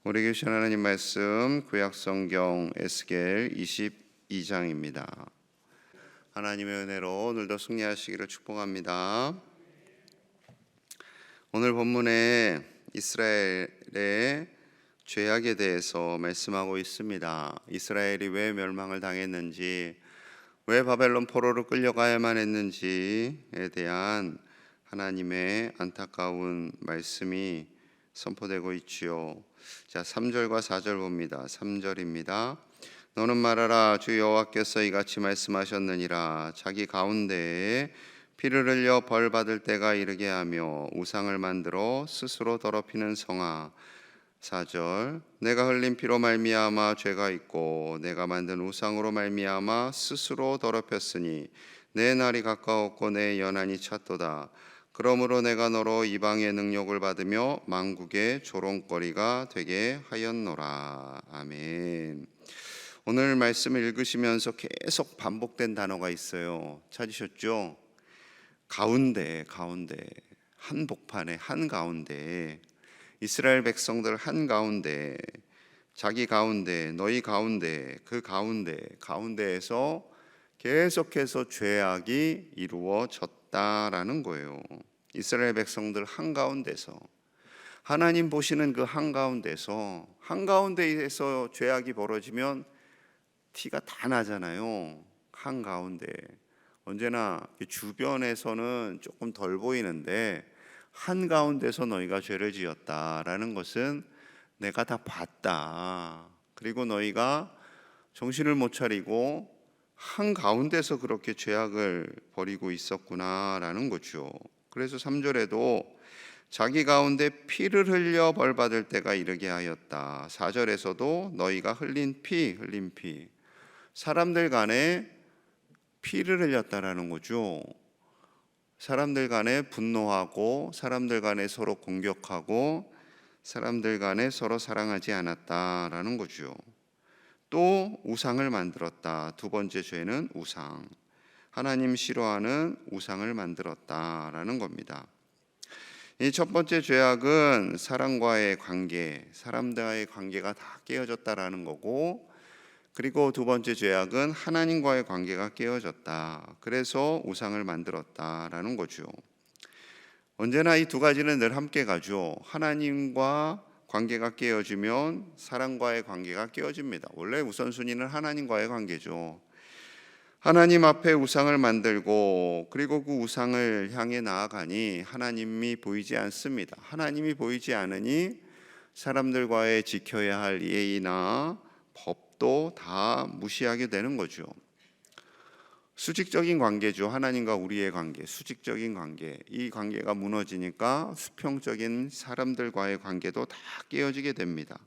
우리에게 주신 하나님 말씀 구약성경 에스겔 22장입니다. 하나님의 은혜로 오늘도 승리하시기를 축복합니다. 오늘 본문에 이스라엘의 죄악에 대해서 말씀하고 있습니다. 이스라엘이 왜 멸망을 당했는지, 왜 바벨론 포로로 끌려가야만 했는지에 대한 하나님의 안타까운 말씀이 선포되고 있지요. 자, 3절과 4절 봅니다. 3절입니다. 너는 말하라. 주 여호와께서 이같이 말씀하셨느니라. 자기 가운데에 피를 흘려 벌 받을 때가 이르게 하며 우상을 만들어 스스로 더럽히는 성아. 4절. 내가 흘린 피로 말미암아 죄가 있고 내가 만든 우상으로 말미암아 스스로 더럽혔으니 내 날이 가까웠고 내 연한이 찼도다. 그러므로 내가 너로 이방의 능욕을 받으며 만국의 조롱거리가 되게 하였노라. 아멘. 오늘 말씀을 읽으시면서 계속 반복된 단어가 있어요. 찾으셨죠? 가운데, 한복판에, 한가운데, 이스라엘 백성들 한가운데, 자기 가운데, 너희 가운데, 그 가운데에서 계속해서 죄악이 이루어졌다라는 거예요. 이스라엘 백성들 한가운데서, 하나님 보시는 그 한가운데에서 죄악이 벌어지면 티가 다 나잖아요. 한가운데. 언제나 주변에서는 조금 덜 보이는데 한가운데서 너희가 죄를 지었다라는 것은 내가 다 봤다. 그리고 너희가 정신을 못 차리고 한가운데서 그렇게 죄악을 벌이고 있었구나라는 거죠. 그래서 3절에도 자기 가운데 피를 흘려 벌 받을 때가 이르게 하였다. 4절에서도 너희가 흘린 피, 사람들 간에 피를 흘렸다라는 거죠. 사람들 간에 분노하고 사람들 간에 서로 공격하고 사람들 간에 서로 사랑하지 않았다라는 거죠. 또 우상을 만들었다. 두 번째 죄는 우상. 하나님 싫어하는 우상을 만들었다라는 겁니다. 이 첫 번째 죄악은 사람과의 관계, 사람들과의 관계가 다 깨어졌다라는 거고, 그리고 두 번째 죄악은 하나님과의 관계가 깨어졌다. 그래서 우상을 만들었다라는 거죠. 언제나 이 두 가지는 늘 함께 가죠. 하나님과 관계가 깨어지면 사람과의 관계가 깨어집니다. 원래 우선순위는 하나님과의 관계죠. 하나님 앞에 우상을 만들고 그리고 그 우상을 향해 나아가니 하나님이 보이지 않습니다. 하나님이 보이지 않으니 사람들과의 지켜야 할 예의나 법도 다 무시하게 되는 거죠. 수직적인 관계죠. 하나님과 우리의 관계, 수직적인 관계. 이 관계가 무너지니까 수평적인 사람들과의 관계도 다 깨어지게 됩니다.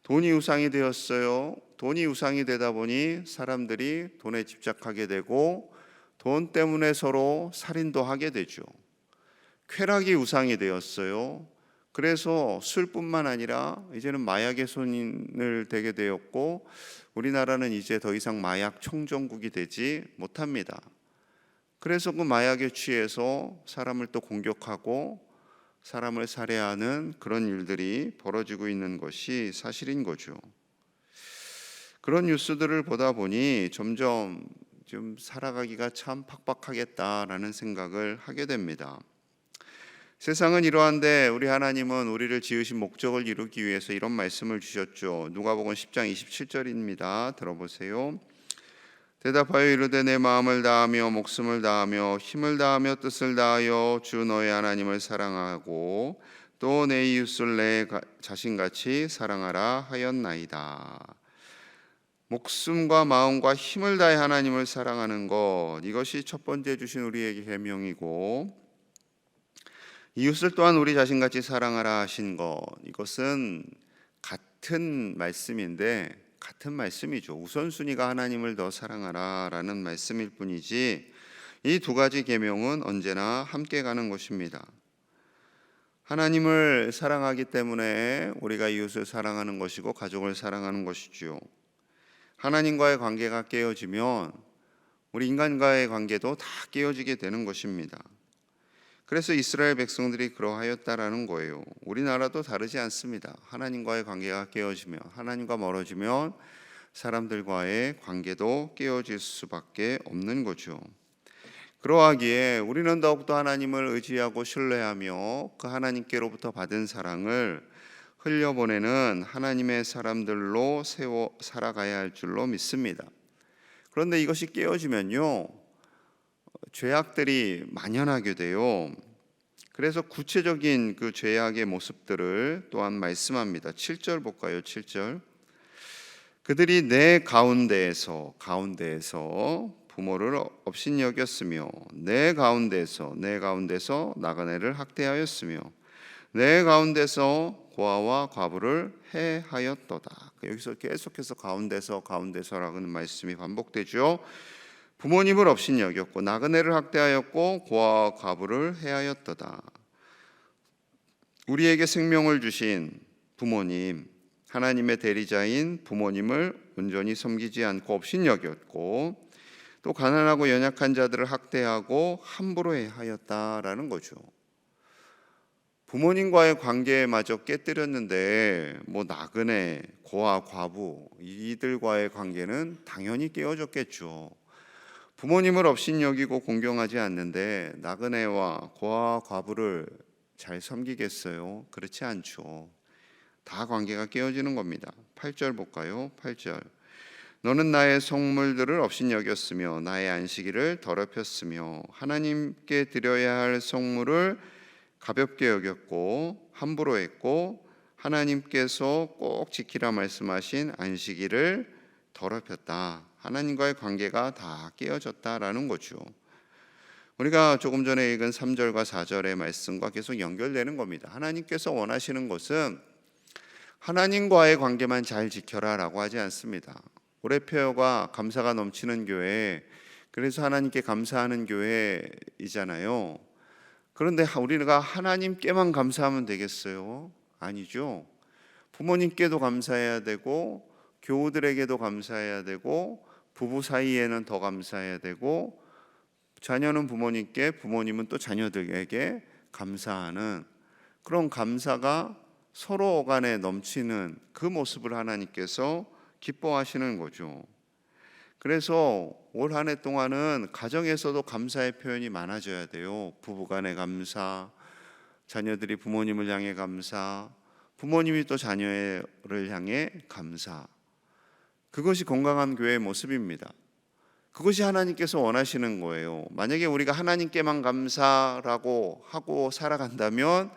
돈이 우상이 되었어요. 돈이 우상이 되다 보니 사람들이 돈에 집착하게 되고 돈 때문에 서로 살인도 하게 되죠. 쾌락이 우상이 되었어요. 그래서 술뿐만 아니라 이제는 마약의 손을 대게 되었고 우리나라는 이제 더 이상 마약 청정국이 되지 못합니다. 그래서 그 마약에 취해서 사람을 또 공격하고 사람을 살해하는 그런 일들이 벌어지고 있는 것이 사실인 거죠. 그런 뉴스들을 보다 보니 점점 좀 살아가기가 참 팍팍하겠다라는 생각을 하게 됩니다. 세상은 이러한데 우리 하나님은 우리를 지으신 목적을 이루기 위해서 이런 말씀을 주셨죠. 누가복음 10장 27절입니다. 들어보세요. 대답하여 이르되 내 마음을 다하며 목숨을 다하며 힘을 다하며 뜻을 다하여 주 너의 하나님을 사랑하고 또 내 이웃을 내 자신같이 사랑하라 하였나이다. 목숨과 마음과 힘을 다해 하나님을 사랑하는 것, 이것이 첫 번째 주신 우리에게 계명이고, 이웃을 또한 우리 자신같이 사랑하라 하신 것, 이것은 같은 말씀인데 같은 말씀이죠. 우선순위가 하나님을 더 사랑하라 라는 말씀일 뿐이지 이 두 가지 계명은 언제나 함께 가는 것입니다. 하나님을 사랑하기 때문에 우리가 이웃을 사랑하는 것이고 가족을 사랑하는 것이지요. 하나님과의 관계가 깨어지면 우리 인간과의 관계도 다 깨어지게 되는 것입니다. 그래서 이스라엘 백성들이 그러하였다라는 거예요. 우리나라도 다르지 않습니다. 하나님과의 관계가 깨어지면, 하나님과 멀어지면 사람들과의 관계도 깨어질 수밖에 없는 거죠. 그러하기에 우리는 더욱더 하나님을 의지하고 신뢰하며 그 하나님께로부터 받은 사랑을 흘려보내는 하나님의 사람들로 세워 살아가야 할 줄로 믿습니다. 그런데 이것이 깨어지면요, 죄악들이 만연하게 돼요. 그래서 구체적인 그 죄악의 모습들을 또한 말씀합니다. 7절 볼까요? 7절. 그들이 내 가운데에서 부모를 업신여겼으며 내 가운데서 나그네를 학대하였으며 내 가운데서 고아와 과부를 해하였도다. 여기서 계속해서 가운데서라는 말씀이 반복되죠. 부모님을 업신여겼고 나그네를 학대하였고 고아와 과부를 해하였도다. 우리에게 생명을 주신 부모님, 하나님의 대리자인 부모님을 온전히 섬기지 않고 업신여겼고 또 가난하고 연약한 자들을 학대하고 함부로 하였다라는 거죠. 부모님과의 관계마저 깨뜨렸는데 나그네, 고아, 과부 이들과의 관계는 당연히 깨어졌겠죠. 부모님을 업신여기고 공경하지 않는데 나그네와 고아, 과부를 잘 섬기겠어요? 그렇지 않죠. 다 관계가 깨어지는 겁니다. 8절 볼까요? 8절. 너는 나의 성물들을 업신여겼으며 나의 안식일을 더럽혔으며 하나님께 드려야 할 성물을 가볍게 여겼고 함부로 했고 하나님께서 꼭 지키라 말씀하신 안식일을 더럽혔다. 하나님과의 관계가 다 깨어졌다라는 거죠. 우리가 조금 전에 읽은 3절과 4절의 말씀과 계속 연결되는 겁니다. 하나님께서 원하시는 것은 하나님과의 관계만 잘 지켜라 라고 하지 않습니다. 올해 표어가 감사가 넘치는 교회, 그래서 하나님께 감사하는 교회이잖아요. 그런데 우리가 하나님께만 감사하면 되겠어요? 아니죠. 부모님께도 감사해야 되고 교우들에게도 감사해야 되고 부부 사이에는 더 감사해야 되고 자녀는 부모님께, 부모님은 또 자녀들에게 감사하는 그런 감사가 서로 간에 넘치는 그 모습을 하나님께서 기뻐하시는 거죠. 그래서 올 한 해 동안은 가정에서도 감사의 표현이 많아져야 돼요. 부부간의 감사, 자녀들이 부모님을 향해 감사, 부모님이 또 자녀를 향해 감사. 그것이 건강한 교회의 모습입니다. 그것이 하나님께서 원하시는 거예요. 만약에 우리가 하나님께만 감사라고 하고 살아간다면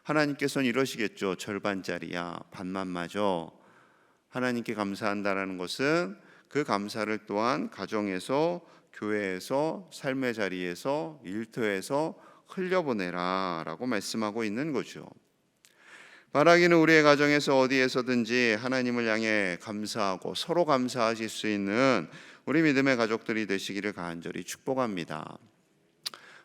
하나님께서는 이러시겠죠. 절반짜리야, 반만 맞아. 하나님께 감사한다라는 것은 그 감사를 또한 가정에서, 교회에서, 삶의 자리에서, 일터에서 흘려보내라 라고 말씀하고 있는 거죠. 바라기는 우리의 가정에서 어디에서든지 하나님을 향해 감사하고 서로 감사하실 수 있는 우리 믿음의 가족들이 되시기를 간절히 축복합니다.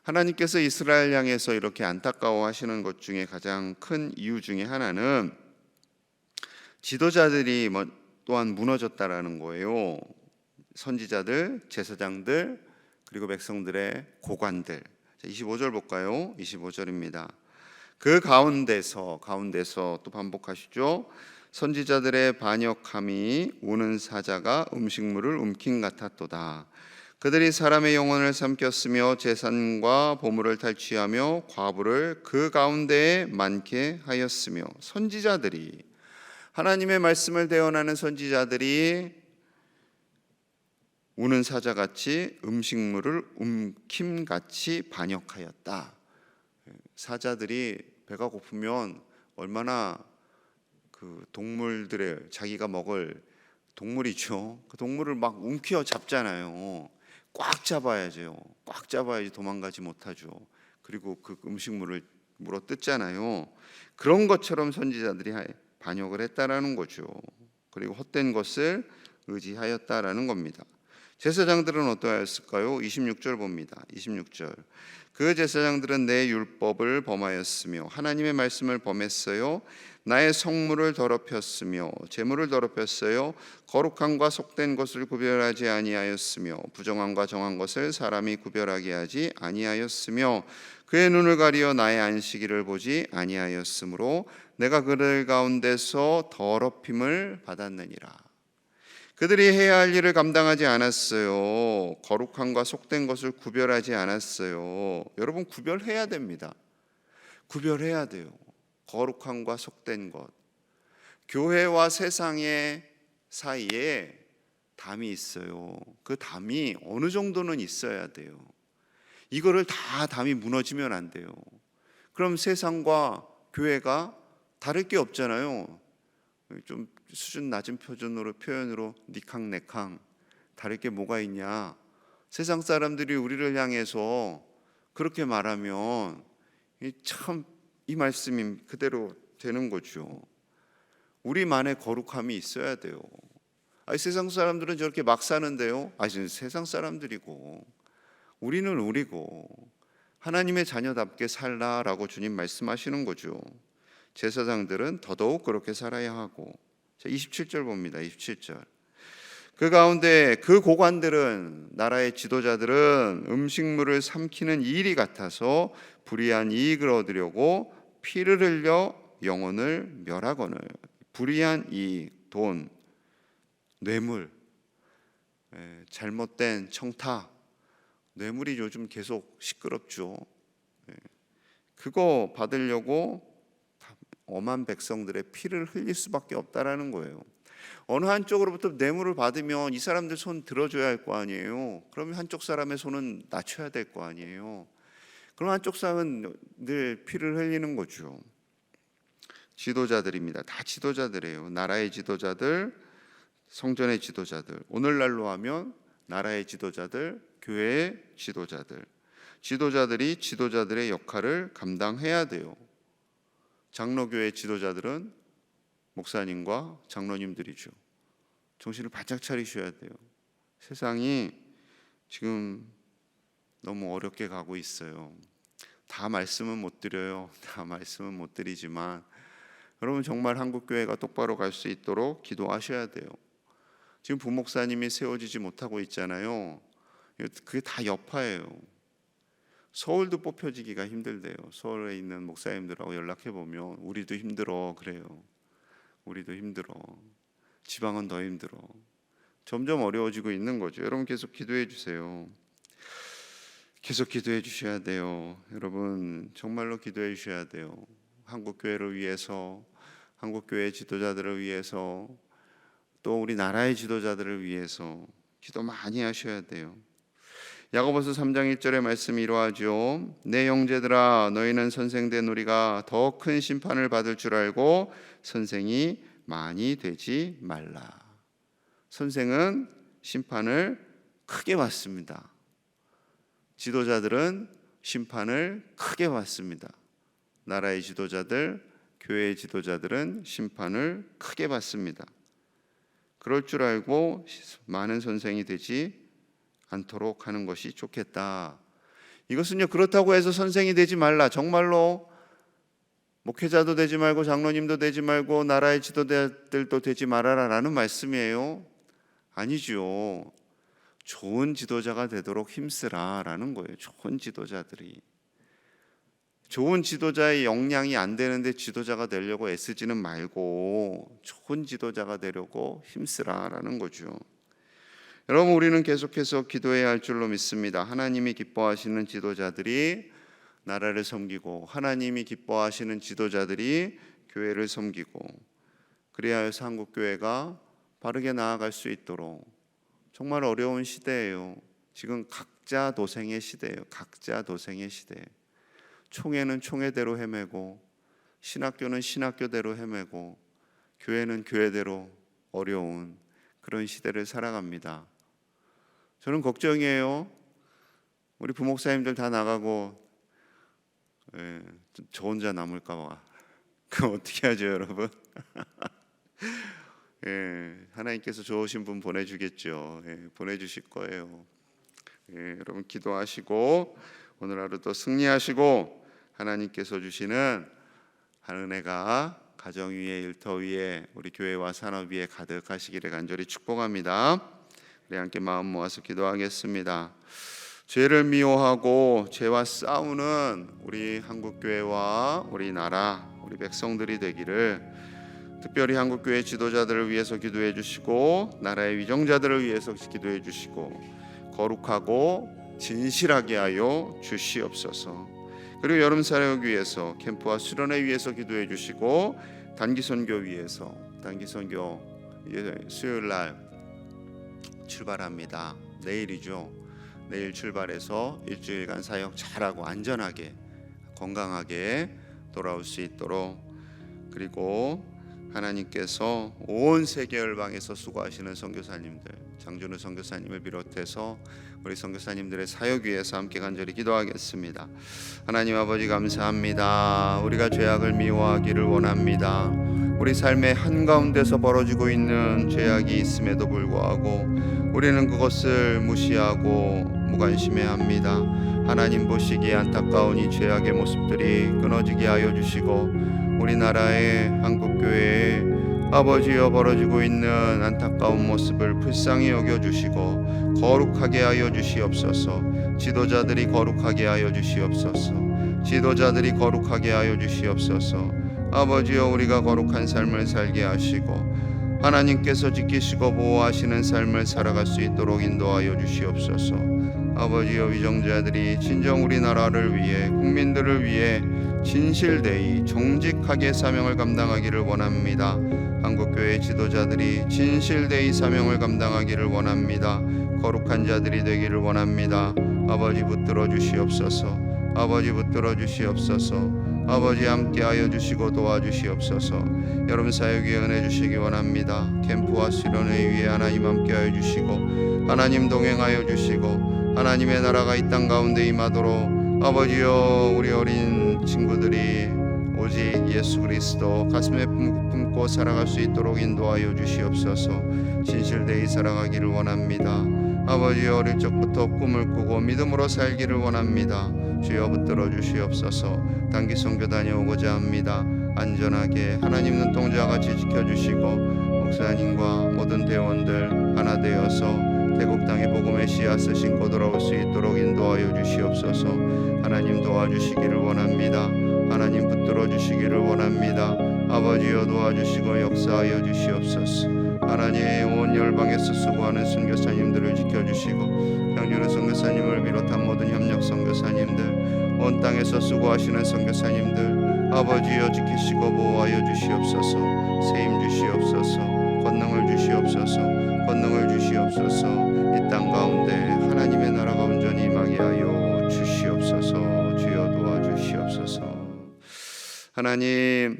하나님께서 이스라엘 향해서 이렇게 안타까워하시는 것 중에 가장 큰 이유 중에 하나는 지도자들이 또한 무너졌다라는 거예요. 선지자들, 제사장들, 그리고 백성들의 고관들. 25절 볼까요? 25절입니다. 그 가운데서 또 반복하시죠. 선지자들의 반역함이 우는 사자가 음식물을 움킨 같았도다. 그들이 사람의 영혼을 삼켰으며 재산과 보물을 탈취하며 과부를 그 가운데에 많게 하였으며 선지자들이, 하나님의 말씀을 대언하는 선지자들이 우는 사자같이 음식물을 움킴같이 반역하였다. 사자들이 배가 고프면 얼마나 그 동물들의, 자기가 먹을 동물이죠, 그 동물을 막 움켜 잡잖아요. 꽉 잡아야죠. 꽉 잡아야지 도망가지 못하죠. 그리고 그 음식물을 물어 뜯잖아요. 그런 것처럼 선지자들이 반역을 했다라는 거죠. 그리고 헛된 것을 의지하였다라는 겁니다. 제사장들은 어떠하였을까요? 26절 봅니다. 26절. 그 제사장들은 내 율법을 범하였으며 하나님의 말씀을 범했어요. 나의 성물을 더럽혔으며 제물을 더럽혔어요. 거룩함과 속된 것을 구별하지 아니하였으며 부정함과 정한 것을 사람이 구별하게 하지 아니하였으며 그의 눈을 가리어 나의 안식일을 보지 아니하였으므로 내가 그들 가운데서 더럽힘을 받았느니라. 그들이 해야 할 일을 감당하지 않았어요. 거룩함과 속된 것을 구별하지 않았어요. 여러분, 구별해야 됩니다. 구별해야 돼요. 거룩함과 속된 것. 교회와 세상의 사이에 담이 있어요. 그 담이 어느 정도는 있어야 돼요. 이거를 다 담이 무너지면 안 돼요. 그럼 세상과 교회가 다를 게 없잖아요. 좀 수준 낮은 표현으로 니캉네캉 다를 게 뭐가 있냐. 세상 사람들이 우리를 향해서 그렇게 말하면 참 이 말씀이 그대로 되는 거죠. 우리만의 거룩함이 있어야 돼요. 세상 사람들은 저렇게 막 사는데요. 세상 사람들이고 우리는 우리고 하나님의 자녀답게 살라라고 주님 말씀하시는 거죠. 제사장들은 더더욱 그렇게 살아야 하고. 27절 봅니다. 27절. 그 가운데 그 고관들은, 나라의 지도자들은 음식물을 삼키는 일이 같아서 불의한 이익을 얻으려고 피를 흘려 영혼을 멸하거늘. 불의한 이익, 돈, 뇌물, 잘못된 청탁. 뇌물이 요즘 계속 시끄럽죠. 그거 받으려고 엄한 백성들의 피를 흘릴 수밖에 없다라는 거예요. 어느 한쪽으로부터 뇌물을 받으면 이 사람들 손 들어줘야 할 거 아니에요. 그러면 한쪽 사람의 손은 낮춰야 될 거 아니에요. 그럼 한쪽 사람은 늘 피를 흘리는 거죠. 지도자들입니다. 다 지도자들이에요. 나라의 지도자들, 성전의 지도자들. 오늘날로 하면 나라의 지도자들, 교회의 지도자들. 지도자들이 지도자들의 역할을 감당해야 돼요. 장로교회 지도자들은 목사님과 장로님들이죠. 정신을 바짝 차리셔야 돼요. 세상이 지금 너무 어렵게 가고 있어요. 다 말씀은 못 드려요. 다 말씀은 못 드리지만 여러분, 정말 한국교회가 똑바로 갈 수 있도록 기도하셔야 돼요. 지금 부목사님이 세워지지 못하고 있잖아요. 그게 다 여파예요. 서울도 뽑혀지기가 힘들대요. 서울에 있는 목사님들하고 연락해 보면 우리도 힘들어 그래요. 우리도 힘들어. 지방은 더 힘들어. 점점 어려워지고 있는 거죠. 여러분, 계속 기도해 주세요. 계속 기도해 주셔야 돼요. 여러분, 정말로 기도해 주셔야 돼요. 한국교회를 위해서, 한국교회 지도자들을 위해서, 또 우리 나라의 지도자들을 위해서 기도 많이 하셔야 돼요. 야고보서 3장 1절의 말씀이 이러하죠. 내 형제들아, 너희는 선생된 우리가 더 큰 심판을 받을 줄 알고 선생이 많이 되지 말라. 선생은 심판을 크게 받습니다. 지도자들은 심판을 크게 받습니다. 나라의 지도자들, 교회의 지도자들은 심판을 크게 받습니다. 그럴 줄 알고 많은 선생이 되지 않도록 하는 것이 좋겠다. 이것은요, 그렇다고 해서 선생이 되지 말라, 정말로 목회자도 되지 말고 장로님도 되지 말고 나라의 지도자들도 되지 말아라 라는 말씀이에요. 아니죠. 좋은 지도자가 되도록 힘쓰라 라는 거예요. 좋은 지도자들이. 좋은 지도자의 역량이 안 되는데 지도자가 되려고 애쓰지는 말고 좋은 지도자가 되려고 힘쓰라 라는 거죠. 여러분, 우리는 계속해서 기도해야 할 줄로 믿습니다. 하나님이 기뻐하시는 지도자들이 나라를 섬기고, 하나님이 기뻐하시는 지도자들이 교회를 섬기고, 그래야 해서 한국교회가 바르게 나아갈 수 있도록. 정말 어려운 시대예요. 지금 각자 도생의 시대예요. 각자 도생의 시대. 총회는 총회대로 헤매고, 신학교는 신학교대로 헤매고, 교회는 교회대로 어려운 그런 시대를 살아갑니다. 저는 걱정이에요. 우리 부목사님들 다 나가고 저 혼자 남을까 봐. 그럼 어떻게 하죠, 여러분? 하나님께서 좋으신 분 보내주겠죠. 보내주실 거예요. 여러분 기도하시고 오늘 하루도 승리하시고 하나님께서 주시는 은혜가 가정 위에, 일터 위에, 우리 교회와 산업 위에 가득하시기를 간절히 축복합니다. 우리 함께 마음 모아서 기도하겠습니다. 죄를 미워하고 죄와 싸우는 우리 한국교회와 우리 나라, 우리 백성들이 되기를, 특별히 한국교회 지도자들을 위해서 기도해 주시고 나라의 위정자들을 위해서 기도해 주시고 거룩하고 진실하게 하여 주시옵소서. 그리고 여름 사역 위해서, 캠프와 수련회 위해서 기도해 주시고 단기 선교 위해서, 단기 선교 수요일 날 출발합니다. 내일이죠. 내일 출발해서 일주일간 사역 잘하고 안전하게 건강하게 돌아올 수 있도록, 그리고 하나님께서 온 세계 열방에서 수고하시는 선교사님들, 장준우 선교사님을 비롯해서 우리 선교사님들의 사역 위해서 함께 간절히 기도하겠습니다. 하나님 아버지 감사합니다. 우리가 죄악을 미워하기를 원합니다. 우리 삶의 한가운데서 벌어지고 있는 죄악이 있음에도 불구하고 우리는 그것을 무시하고 무관심해합니다. 하나님 보시기에 안타까운 이 죄악의 모습들이 끊어지게 하여 주시고 우리나라의 한국교회에 아버지여 벌어지고 있는 안타까운 모습을 불쌍히 여겨주시고 거룩하게 하여 주시옵소서. 지도자들이 거룩하게 하여 주시옵소서. 지도자들이 거룩하게 하여 주시옵소서. 아버지여 우리가 거룩한 삶을 살게 하시고 하나님께서 지키시고 보호하시는 삶을 살아갈 수 있도록 인도하여 주시옵소서. 아버지여 위정자들이 진정 우리나라를 위해, 국민들을 위해 진실되이 정직하게 사명을 감당하기를 원합니다. 한국교회 지도자들이 진실되이 사명을 감당하기를 원합니다. 거룩한 자들이 되기를 원합니다. 아버지 붙들어 주시옵소서. 아버지 붙들어 주시옵소서. 아버지 함께하여 주시고 도와주시옵소서. 여러분 사역 위에 은혜 주시기 원합니다. 캠프와 수련회 위에 하나님 함께하여 주시고 하나님 동행하여 주시고 하나님의 나라가 이 땅 가운데 임하도록 아버지여 우리 어린 친구들이 오직 예수 그리스도 가슴에 품고 살아갈 수 있도록 인도하여 주시옵소서. 진실되이 살아가기를 원합니다. 아버지 어릴 적부터 꿈을 꾸고 믿음으로 살기를 원합니다. 주여 붙들어 주시옵소서. 단기 선교 다녀오고자 합니다. 안전하게 하나님 눈동자같이 지켜주시고 목사님과 모든 대원들 하나 되어서 태국 땅에 복음의 씨앗을 심고 돌아올 수 있도록 인도하여 주시옵소서. 하나님 도와주시기를 원합니다. 하나님 붙들어 주시기를 원합니다. 아버지여 도와주시고 역사하여 주시옵소서. 하나님 온 열방에서 수고하는 선교사님들을 지켜주시고 장준우 선교사님을 비롯한 모든 협력 선교사님들, 온 땅에서 수고하시는 선교사님들 아버지여 지키시고 보호하여 주시옵소서. 세임 주시옵소서. 권능을 주시옵소서. 권능을 주시옵소서. 이 땅 가운데 하나님의 나라가 온전히 임하게 하여 주시옵소서. 주여 도와주시옵소서. 하나님,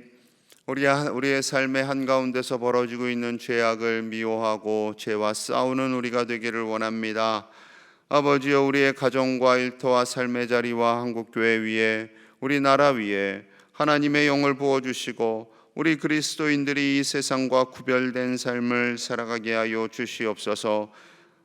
우리의 삶의 한가운데서 벌어지고 있는 죄악을 미워하고 죄와 싸우는 우리가 되기를 원합니다. 아버지여 우리의 가정과 일터와 삶의 자리와 한국교회 위에, 우리나라 위에 하나님의 영을 부어주시고 우리 그리스도인들이 이 세상과 구별된 삶을 살아가게 하여 주시옵소서.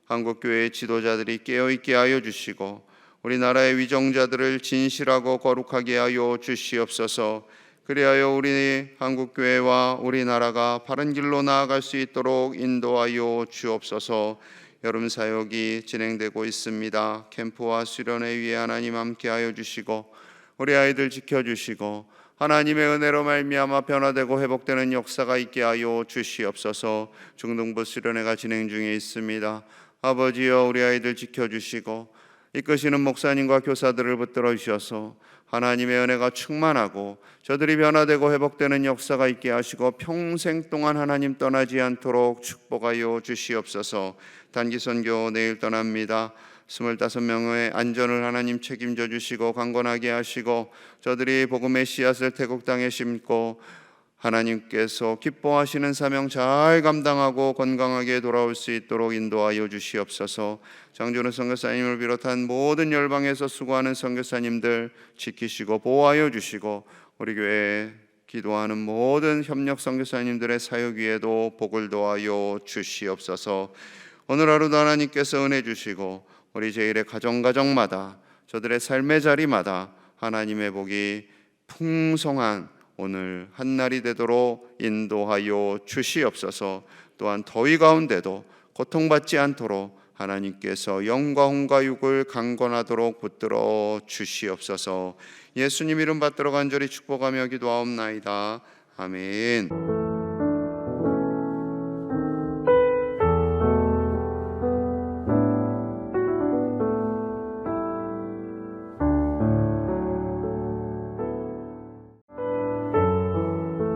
한국교회의 지도자들이 깨어있게 하여 주시고 우리나라의 위정자들을 진실하고 거룩하게 하여 주시옵소서. 그리하여 우리 한국교회와 우리나라가 바른 길로 나아갈 수 있도록 인도하여 주옵소서. 여름 사역이 진행되고 있습니다. 캠프와 수련회 위에 하나님 함께하여 주시고 우리 아이들 지켜주시고 하나님의 은혜로 말미암아 변화되고 회복되는 역사가 있게 하여 주시옵소서. 중등부 수련회가 진행 중에 있습니다. 아버지여 우리 아이들 지켜주시고 이끄시는 목사님과 교사들을 붙들어 주셔서 하나님의 은혜가 충만하고 저들이 변화되고 회복되는 역사가 있게 하시고 평생 동안 하나님 떠나지 않도록 축복하여 주시옵소서. 단기 선교 내일 떠납니다. 25명의 안전을 하나님 책임져 주시고 강건하게 하시고 저들이 복음의 씨앗을 태국 땅에 심고 하나님께서 기뻐하시는 사명 잘 감당하고 건강하게 돌아올 수 있도록 인도하여 주시옵소서. 장준우 선교사님을 비롯한 모든 열방에서 수고하는 선교사님들 지키시고 보호하여 주시고 우리 교회 기도하는 모든 협력 선교사님들의 사역 위에도 복을 도하여 주시옵소서. 오늘 하루도 하나님께서 은혜 주시고 우리 제1의 가정마다 저들의 삶의 자리마다 하나님의 복이 풍성한 오늘 한날이 되도록 인도하여 주시옵소서. 또한 더위 가운데도 고통받지 않도록 하나님께서 영과 혼과 육을 강건하도록 붙들어 주시옵소서. 예수님 이름 받들어 간절히 축복하며 기도하옵나이다. 아멘.